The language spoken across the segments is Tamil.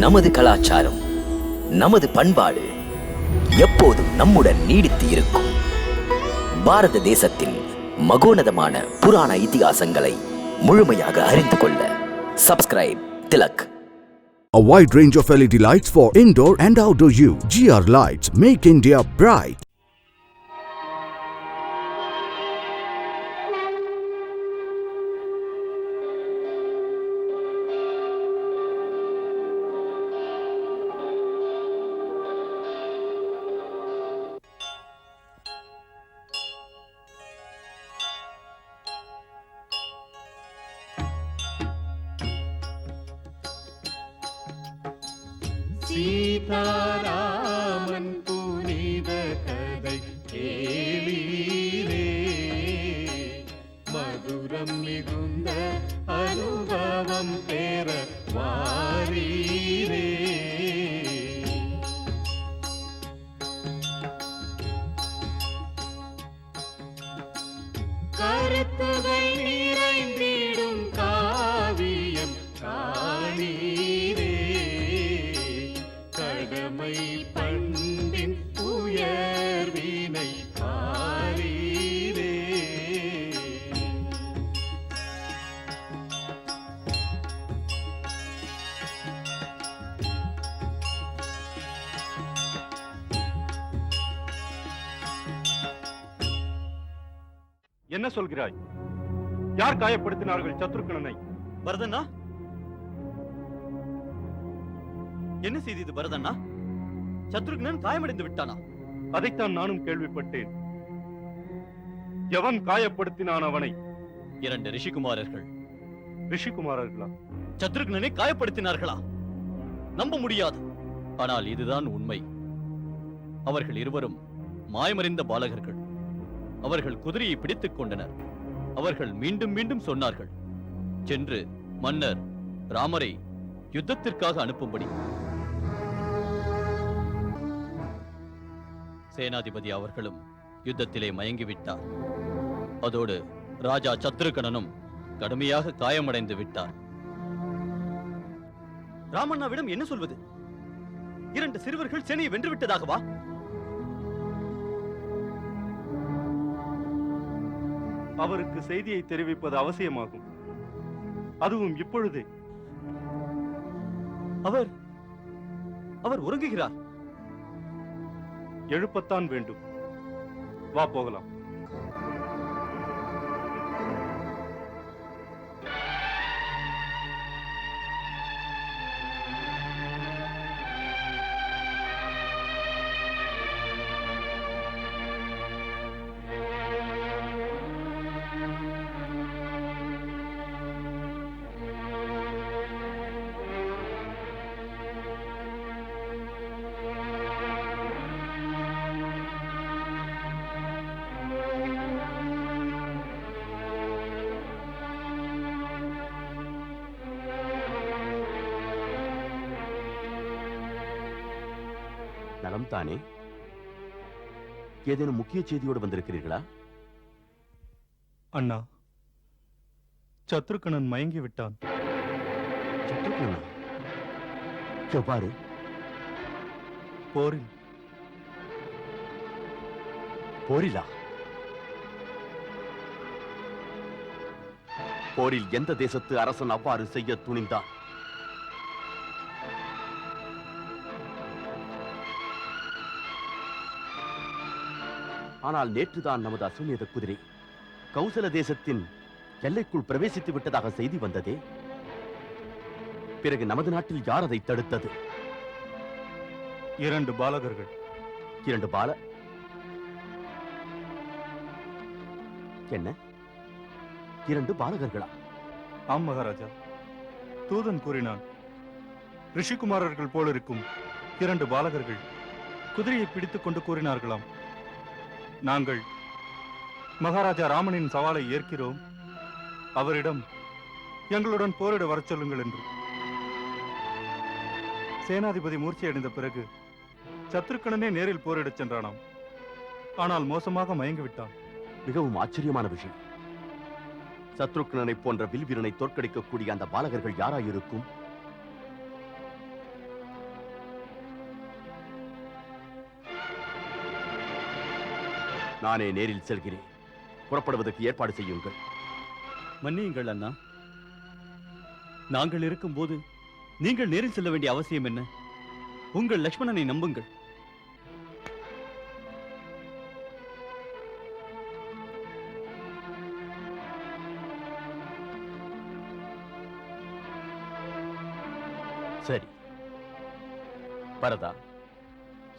நமது கலாச்சாரம், நமது பண்பாடு எப்போதும் நம்முடன் நீடித்து இருக்கும். பாரத தேசத்தின் மகோனதமான புராண இதிகாசங்களை முழுமையாக அறிந்து கொள்ள subscribe Tilak. A wide range of LED lights for indoor and outdoor use. GR Lights make India bright. Sitharaman புனித கதை கேளீரே, மதுரம் மிகுந்த அனுபவம் பெற வாரீரே. கருத்துகள் நிறைந்திடும் காவியம் காணீரே, கடமை பண்பின் உயர்வினை பாரீரே. என்ன சொல்கிறாய்? யார் காயப்படுத்தினார்கள் சத்ருக்கணனை? பரதண்ணா, என்ன செய்தது பரதண்ணா? சத்ருக்னன் காயமடைந்து விட்டானா? அதைத்தான் நானும் கேள்விப்பட்டேன். எவன் காயப்படுத்தினான் அவனை? 2 ரிஷிகுமாரர்கள். ரிஷிகுமாரர்களா? சத்ருக்னனை காயப்படுத்தினார்களா? நம்ப முடியாது. ஆனால் இதுதான் உண்மை. அவர்கள் இருவரும் மாயமறிந்த பாலகர்கள். அவர்கள் குதிரையை பிடித்துக் கொண்டனர். அவர்கள் மீண்டும் மீண்டும் சொன்னார்கள், சென்று மன்னர் ராமரை யுத்தத்திற்காக அனுப்பும்படி. சேனாதிபதி அவர்களும் யுத்தத்திலே மயங்கிவிட்டார். அதோடு ராஜா சத்ருகணனும் கடுமையாக காயமடைந்து விட்டார். ராமண்ணாவிடம் என்ன சொல்வது? 2 சிறுவர்கள் சேனையை வென்று விட்டதாகவா? அவருக்கு செய்தியை தெரிவிப்பது அவசியமாகும். அதுவும் இப்பொழுதே. அவர் உறங்குகிறார். எழுப்பத்தான் வேண்டும். வா போகலாம். நலம் தானே? ஏதேனும் முக்கிய செய்தியோடு வந்திருக்கிறீர்களா? அண்ணா, சத்ருக்கணன் மயங்கி விட்டான். சத்ருக்கணனா? எவ்வாறு? போரில். போரிலா? போரில் எந்த தேசத்து அரசன் அவ்வாறு செய்ய துணிந்தான்? ஆனால் நேற்றுதான் நமது அசுமேத குதிரை கௌசல தேசத்தின் எல்லைக்குள் பிரவேசித்து விட்டதாக செய்தி வந்ததே. பிறகு நமது நாட்டில் யார் அதை தடுத்தது? 2 பாலகர்கள். 2 பால என்ன? 2 பாலகர்களா? ஆம் மகாராஜா, தூதன் கூறினான். ரிஷிகுமாரர்கள் போலிருக்கும் 2 பாலகர்கள் குதிரையை பிடித்துக் கொண்டு கூறினார்களாம், நாங்கள் மகாராஜா ராமனின் சவாலை ஏற்கிறோம், அவரிடம் எங்களுடன் போரிட வரச் சொல்லுங்கள் என்று. சேனாதிபதி மூர்ச்சியடைந்த பிறகு சத்ருக்கணனே நேரில் போரிடச் சென்றானாம். ஆனால் மோசமாக மயங்கிவிட்டான். மிகவும் ஆச்சரியமான விஷயம். சத்ருக்னனை போன்ற வில்வீரனை தோற்கடிக்கக்கூடிய அந்த பாலகர்கள் யாராயிருக்கும்? நானே நேரில் செல்கிறேன். புறப்படுவதற்கு ஏற்பாடு செய்யுங்கள். மன்னியுங்கள் அண்ணா, நாங்கள் இருக்கும்போது நீங்கள் நேரில் செல்ல வேண்டிய அவசியம் என்ன? உங்கள் லக்ஷ்மணனை நம்புங்கள். சரி பரதா,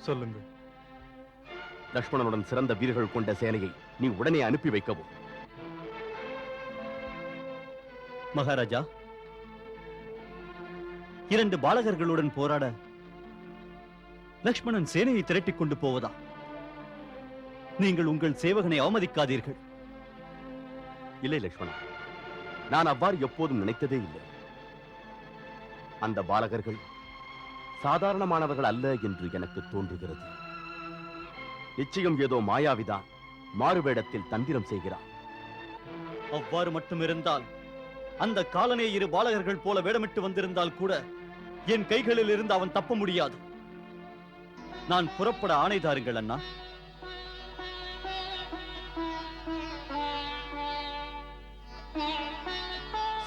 சொல்லுங்கள். லக்ஷ்மணனுடன் சிறந்த வீரர்கள் கொண்ட சேனையை நீ உடனே அனுப்பி வைக்கவும். மகாராஜா, 2 பாலகர்களுடன் போராட லக்ஷ்மணன் சேனையை திரட்டிக் கொண்டு போவதா? நீங்கள் உங்கள் சேவகனை அவமதிக்காதீர்கள். இல்லை லக்ஷ்மணன், நான் அவ்வாறு எப்போதும் நினைத்ததே இல்லை. அந்த பாலகர்கள் சாதாரணமானவர்கள் அல்ல என்று எனக்கு தோன்றுகிறது. நிச்சயம் ஏதோ மாயாவிதான் மாறுவேடத்தில் தந்திரம் செய்கிறார். அவ்வாறு மட்டும் இருந்தால் அந்த காலனே 2 பாலகர்கள் போல வேடமிட்டு வந்திருந்தால் கூட என் கைகளில் இருந்து அவன் தப்ப முடியாது. நான் புறப்பட ஆணை தாருங்கள் அண்ணா.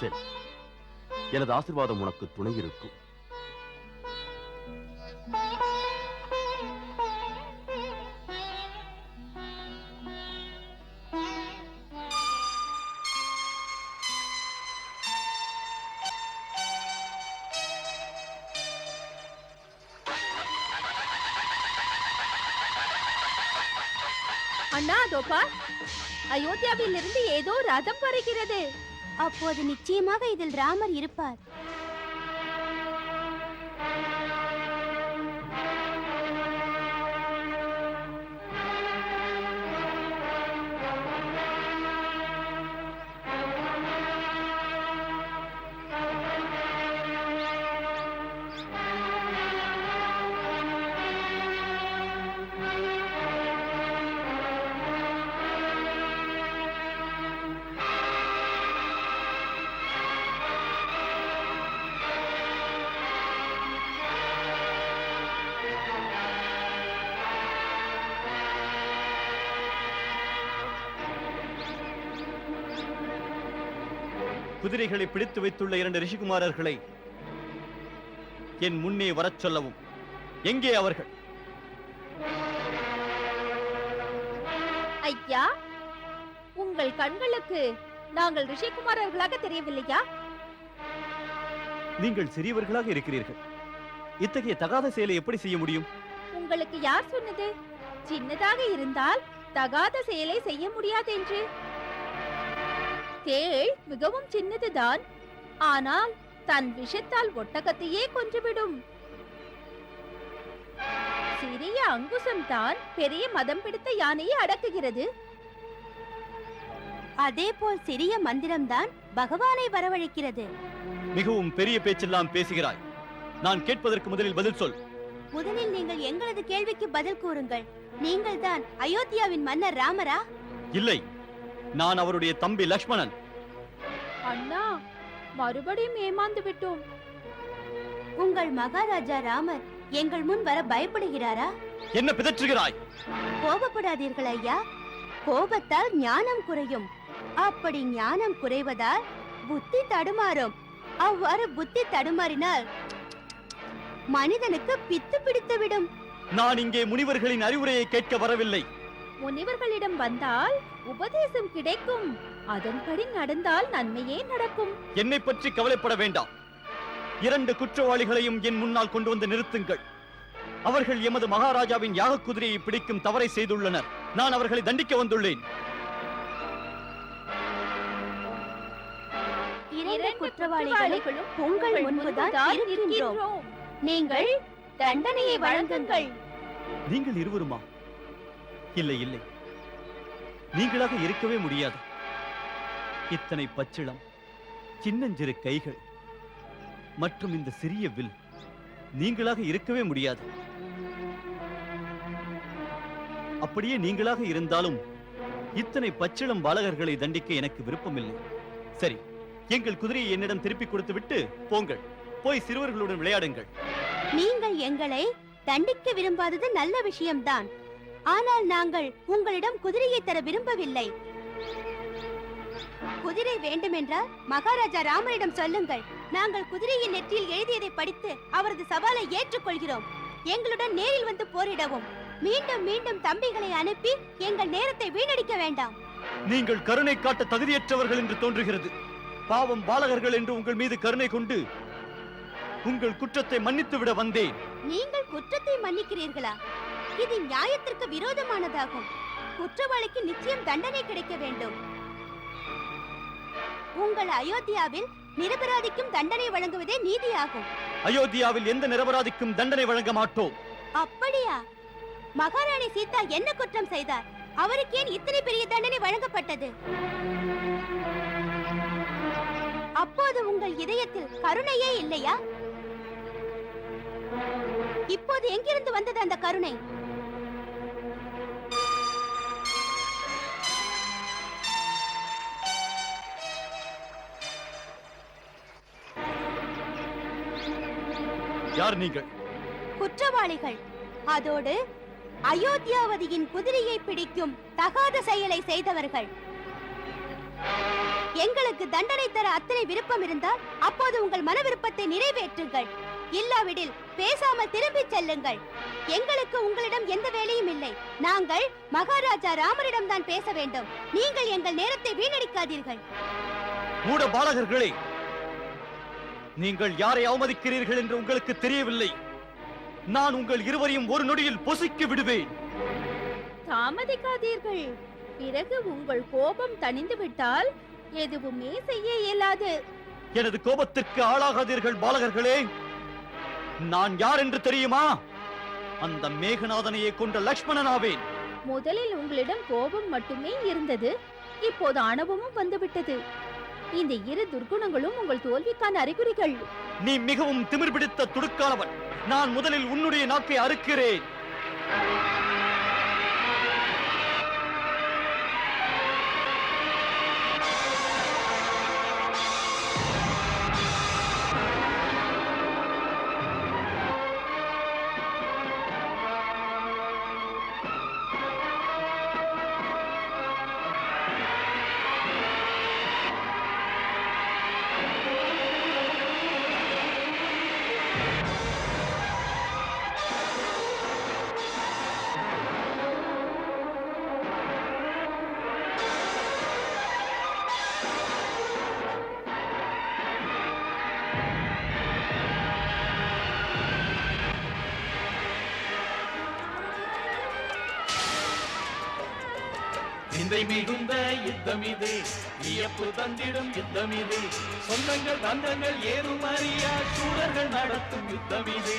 சரி, எனது ஆசீர்வாதம் உனக்கு துணை இருக்கும். அண்ணா தோப்பா, அயோத்தியாவில் இருந்து ஏதோ ரதம் வருகிறது. அப்போது நிச்சயமாக இதில் ராமர் இருப்பார். குதிரைகளை பிடித்து வைத்துள்ள 2 ரிஷிகுமாரர்களை என் முன்னே வரச் சொல்லவும். எங்கே அவர்கள்? ஐயா, உங்கள் கண்களுக்கு நாங்கள் ரிஷிகுமாரர்களாக தெரியவில்லையா? நீங்கள் சிறியவர்களாக இருக்கிறீர்கள். இத்தகைய தகாத செயலை எப்படி செய்ய முடியும்? உங்களுக்கு யார் சொன்னது சின்னதாக இருந்தால் தகாத செயலை செய்ய முடியாது என்று? தேள் மிகவும் சின்னதுதான், ஆனால் தன் விஷத்தால் ஒட்டகத்தையே கொன்றுவிடும். சிறிய அங்குசம் தான் பெரிய மதம் பிடித்த யானையை அடக்குகிறது. அதே போல் சிறிய மந்திரம்தான் பகவானை வரவழைக்கிறது. மிகவும் பெரிய பேச்செல்லாம் பேசுகிறாய். நான் கேட்பதற்கு முதலில் பதில் சொல். முதலில் நீங்கள் எங்களது கேள்விக்கு பதில் கூறுங்கள். நீங்கள் தான் அயோத்தியாவின் மன்னர் ராமரா? இல்லை, நான் அவருடைய தம்பி லக்ஷ்மணன். அண்ணா, மறுபடியும் ஏமாந்து விட்டோம். உங்கள் மகாராஜா ராமர் எங்கள் முன் வர பயப்படுகிறாரா? என்ன பிதற்றுகிறாய்? கோபப்படாதீர்கள் ஐயா. கோபத்தால் ஞானம் குறையும். அப்படி ஞானம் குறைவதால் புத்தி தடுமாறும். அவ்வாறு புத்தி தடுமாறினால் மனிதனுக்கு பித்து பிடித்துவிடும். நான் இங்கே முனிவர்களின் அறிவுரையை கேட்க வரவில்லை. முனிவர்களிடம் வந்தால் உபதேசம் கிடைக்கும். அதன்படி நடந்தால் நன்மையே நடக்கும். என்னை பற்றி கவலைப்பட வேண்டாம். 2 குற்றவாளிகளையும் என் முன்னால் கொண்டு வந்து நிறுத்துங்கள். அவர்கள் எமது மகாராஜாவின் யாக குதிரையை பிடிக்கும் தவறை செய்துள்ளனர். நான் அவர்களை தண்டிக்க வந்துள்ளேன். 2 குற்றவாளிகளும் உங்கள் முன்புதான் இருக்கின்றோம். நீங்கள் தண்டனையை வழங்குங்கள். நீங்கள் இருவருமா? இல்லை இல்லை, நீங்களாக இருக்கவே முடியாது. இத்தனை பச்சிளம், சின்னஞ்சிறு கைகள் மற்றும் இந்த சிறிய வில் நீங்களாக இருக்கவே முடியாது. அப்படியே நீங்களாக இருந்தாலும் இத்தனை பச்சிளம் பாலகர்களை தண்டிக்க எனக்கு விருப்பமில்லை. சரி, எங்கள் குதிரையை என்னிடம் திருப்பி கொடுத்து விட்டு போங்கள். போய் சிறுவர்களுடன் விளையாடுங்கள். நீங்கள் எங்களை தண்டிக்க விரும்பாதது நல்ல விஷயம்தான். ஆனால் நாங்கள் உங்களிடம் குதிரையை தர விரும்பவில்லை. குதிரை வேண்டுமென்றால் மகாராஜா ராமரிடம் சொல்லுங்கள். நாங்கள் குதிரையின் நெற்றியில் எழுதியதை படித்து அவரது சவாலை ஏற்றுக்கொள்கிறோம். எங்களுடன் நேரில் வந்து போரிடவும். மீண்டும் மீண்டும் தம்பிகளை அனுப்பி எங்கள் நேரத்தை வீணடிக்க வேண்டாம். நீங்கள் கருணை காட்ட தகுதியற்றவர்கள் என்று தோன்றுகிறது. பாவம் பாலகர்கள் என்று உங்கள் மீது கருணை கொண்டு உங்கள் குற்றத்தை மன்னித்து விட வந்தேன். நீங்கள் குற்றத்தை மன்னிக்கிறீர்களா? இது நியாயத்திற்கு விரோதமானதாகும். குற்றவாளிக்கு நிச்சயம் தண்டனை கிடைக்க வேண்டும். உங்கள் அயோத்தியாவில் நிரபராதிக்கும் தண்டனை வழங்குவதே நீதியாகும். அயோத்தியாவில் எந்த நிரபராதிக்கும் தண்டனை வழங்க மாட்டோம். அப்படியா? மகாராணி சீதா என்ன குற்றம் செய்தார்? அவருக்கு ஏன் இத்தனை பெரிய தண்டனை வழங்கப்பட்டது? அப்போது உங்கள் இதயத்தில் கருணையே இல்லையா? இப்போது எங்கிருந்து வந்தது அந்த கருணை? யார் நீங்கள்? குற்றவாளிகள். அதோடு அயோத்தியாவதியின் குதிரையை பிடிக்கும் தகாத செயலை செய்தவர்கள். எங்களுக்கு தண்டனை தர அத்தனை விருப்பம் இருந்தால் அப்போது உங்கள் மன விருப்பத்தை நிறைவேற்றுங்கள். இல்லாவிடில் பேசாமல் திரும்பிச் செல்லுங்கள். எங்களுக்கு உங்களிடம் எந்த வேலையும் இல்லை. நாங்கள் மகாராஜா ராமரிடம் தான் பேச வேண்டும். நீங்கள் எங்கள் நேரத்தை வீணடிக்காதீர்கள். மூட பாலகர்களே, நீங்கள் யாரை அவமதிக்கிறீர்கள் என்று உங்களுக்கு தெரியவில்லை. நான் உங்கள் இருவரையும் ஒரு நொடியில் பொசுக்கி விடுவேன். தாமதிக்காதீர்கள். பிறகு உங்கள் கோபம் தணிந்து விட்டால் எதுவுமே செய்ய இயலாது. எனது கோபத்திற்கு ஆளாகாதீர்கள் பாலகர்களே. நான் யார் என்று தெரியுமா? அந்த மேகநாதனையே கொண்ட லக்ஷ்மணனாவேன். முதலில் உங்களிடம் கோபம் மட்டுமே இருந்தது. இப்போது ஆணவமும் வந்துவிட்டது. இந்த இரு துர்குணங்களும் உங்கள் தோல்விக்கான அறிகுறிகள். நீ மிகவும் திமிர் பிடித்த துடுக்கானவன். நான் முதலில் உன்னுடைய நாக்கை அறுக்கிறேன். சிந்தை மிகுந்த யுத்தம் இது, வியப்பு தந்திடும் யுத்தம் இது, சொந்தங்கள் பந்தங்கள் ஏதும் அறியா சூழர்கள் நடத்தும் யுத்தம் இது.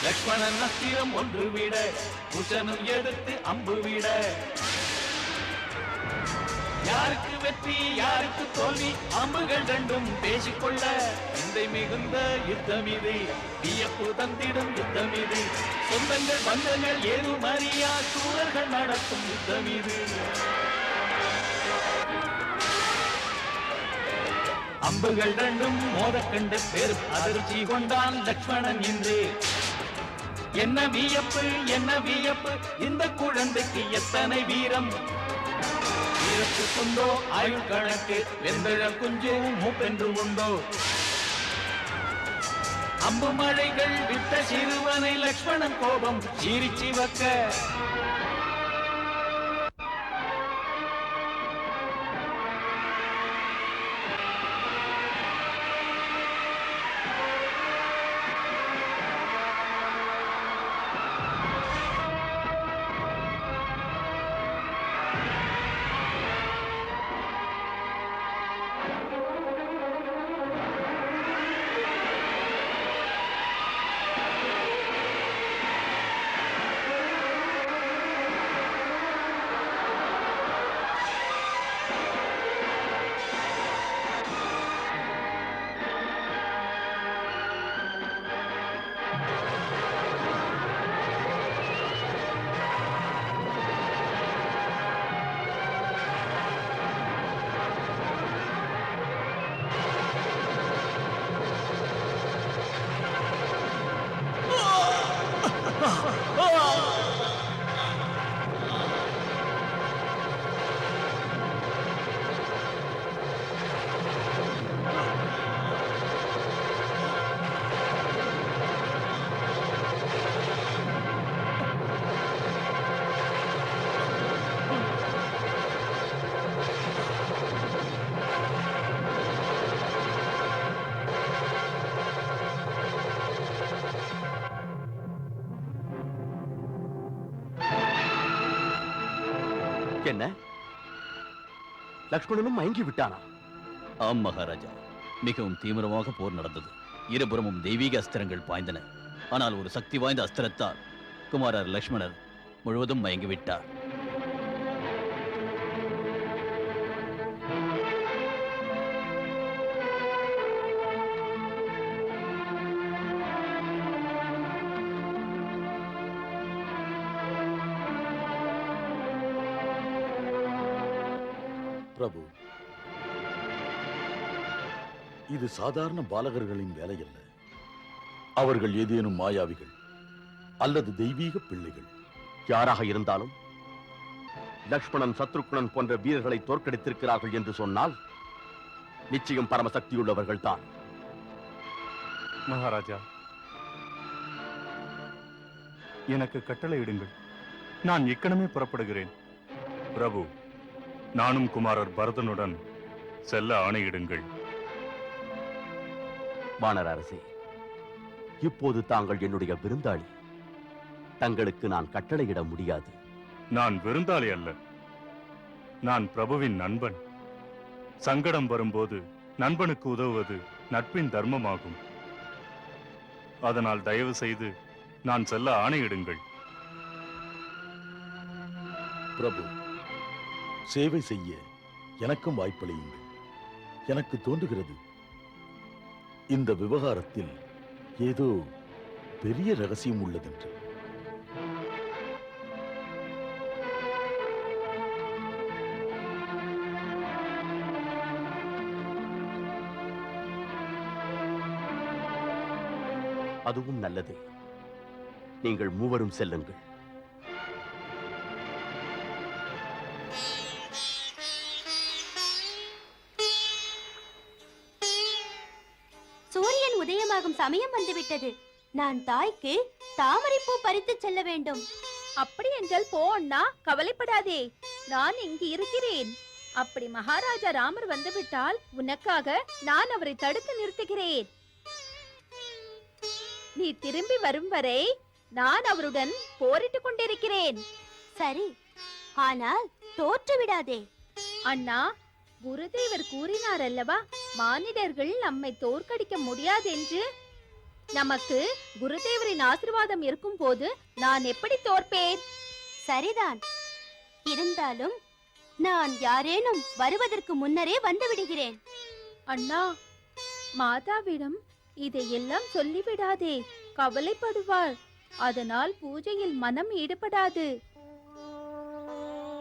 லக்ஷ்மணன் அஸ்திரம் ஒன்று விட, குஷனும் எதிர்த்து அம்பு விட, யாருக்கு வெற்றி யாருக்கு தோல்வி அம்புகள் ரெண்டும் பேசிக்கொள்ள. சிந்தை மிகுந்த யுத்தம் இது, வியப்பு தந்திடும் யுத்தம் இது, சொந்தங்கள் பந்தங்கள் ஏதும் அறியா சூழர்கள் நடத்தும் யுத்தம் இது. அம்புகள் ரெண்டும் மோதக்கண்டு பெரும் அதிர்ச்சி கொண்டான் லக்ஷ்மணன் என்று. என்ன வியப்பு என்ன வியப்பு, இந்த குழந்தைக்கு எத்தனை வீரம். வீரத்து கொண்டோ ஆயுள் கணக்கு, வெந்தழ குஞ்சு மூப்பென்று உண்டோ. அம்பு மழைகள் விட்ட சிறுவனை லக்ஷ்மணன் கோபம் சீரிச்சி வக்க. என்ன, லக்ஷ்மணனும் மயங்கி விட்டானா? ஆம் மகாராஜா, மிகவும் தீவிரமாக போர் நடந்தது. இருபுறமும் தெய்வீக அஸ்திரங்கள் பாய்ந்தன. ஆனால் ஒரு சக்தி வாய்ந்த அஸ்திரத்தால் குமாரர் லக்ஷ்மணர் முழுவதும் மயங்கிவிட்டார். பிரபு, இது சாதாரண பாலகர்களின் வேலையல்ல. அவர்கள் ஏதேனும் மாயாவிகள் அல்லது தெய்வீக பிள்ளைகள். யாராக இருந்தாலும் லக்ஷ்மணன், சத்ருக்னன் போன்ற வீரர்களை தோற்கடித்திருக்கிறார்கள் என்று சொன்னால் நிச்சயம் பரமசக்தியுள்ளவர்கள் தான். மகாராஜா, எனக்கு கட்டளையிடுங்கள். நான் இக்கணமே புறப்படுகிறேன். பிரபு, நானும் குமாரர் பரதனுடன் செல்ல ஆணையிடுங்கள். வானர அரசே, இப்போது தாங்கள் என்னுடைய விருந்தாளி. தங்களுக்கு நான் கட்டளையிட முடியாது. நான் விருந்தாளி அல்ல, நான் பிரபுவின் நண்பன். சங்கடம் வரும்போது நண்பனுக்கு உதவுவது நட்பின் தர்மமாகும். அதனால் தயவு செய்து நான் செல்ல ஆணையிடுங்கள். பிரபு, சேவை செய்ய எனக்கும் வாய்ப்பளியுங்கள். எனக்கு தோன்றுகிறது, இந்த விவகாரத்தில் ஏதோ பெரிய ரகசியம் உள்ளதென்று. அதுவும் நல்லது. நீங்கள் மூவரும் செல்லுங்கள். சூரியன் உதயமாகும் சமயம் வந்துவிட்டது. நான் தாய்க்கு தாமரைப்பூ பறித்து செல்ல வேண்டும். அப்படி என்றால் போ அண்ணா, கவலைப்படாதே, நான் இங்கு இருக்கிறேன். அப்படி மகாராஜா ராமர் வந்துவிட்டால் உனக்காக நான் அவரை தடுத்து நிறுத்துகிறேன். நீ திரும்பி வரும் வரை நான் அவருடன் போரிட்டுக் கொண்டிருக்கிறேன். சரி, ஆனால் தோற்று விடாதே. அண்ணா, குருதேவர் கூறினார் அல்லவா, மானிடர்கள் நம்மை தோற்கடிக்க முடியாதென்று. நமக்கு குருதேவரின் ஆசீர்வாதம் இருக்கும் போது நான் எப்படி தோற்பேன்? சரிதான், இருந்தாலும் நான் யாரேனும் வருவதற்கு முன்னரே வந்து விடுகிறேன். அண்ணா, மாதாவிடம் இதையெல்லாம் சொல்லிவிடாதே, கவலைப்படுவார். அதனால் பூஜையில் மனம் ஈடுபடாது.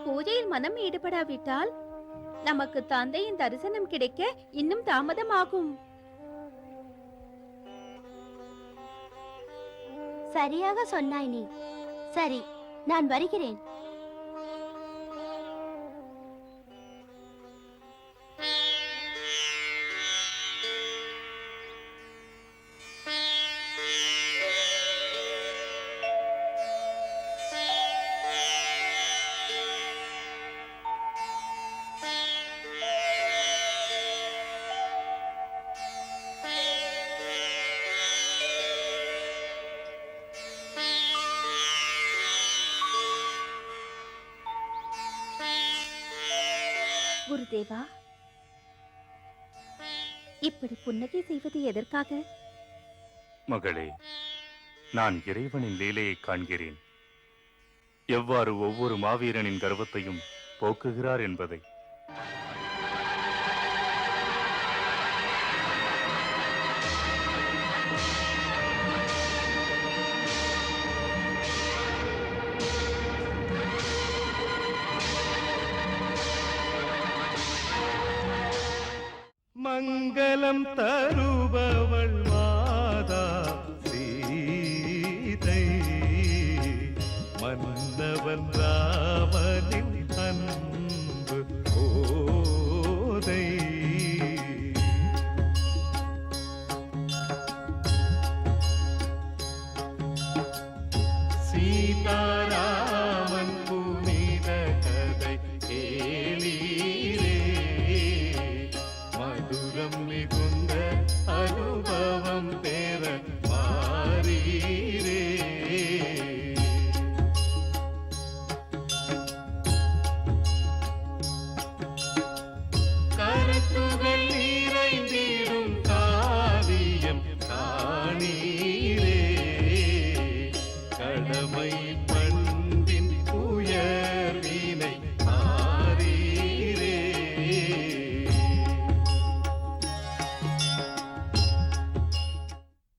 பூஜையில் மனம் ஈடுபடாவிட்டால் நமக்கு தந்தையின் தரிசனம் கிடைக்க இன்னும் தாமதமாகும். சரியாக சொன்னாய் நீ. சரி, நான் வருகிறேன். குருதேவா, இப்படி புன்னகை செய்வது எதற்காக? மகளே, நான் இறைவனின் லீலையை காண்கிறேன். எவ்வாறு ஒவ்வொரு மாவீரனின் கர்வத்தையும் போக்குகிறார் என்பதை. மங்களம் தருபவ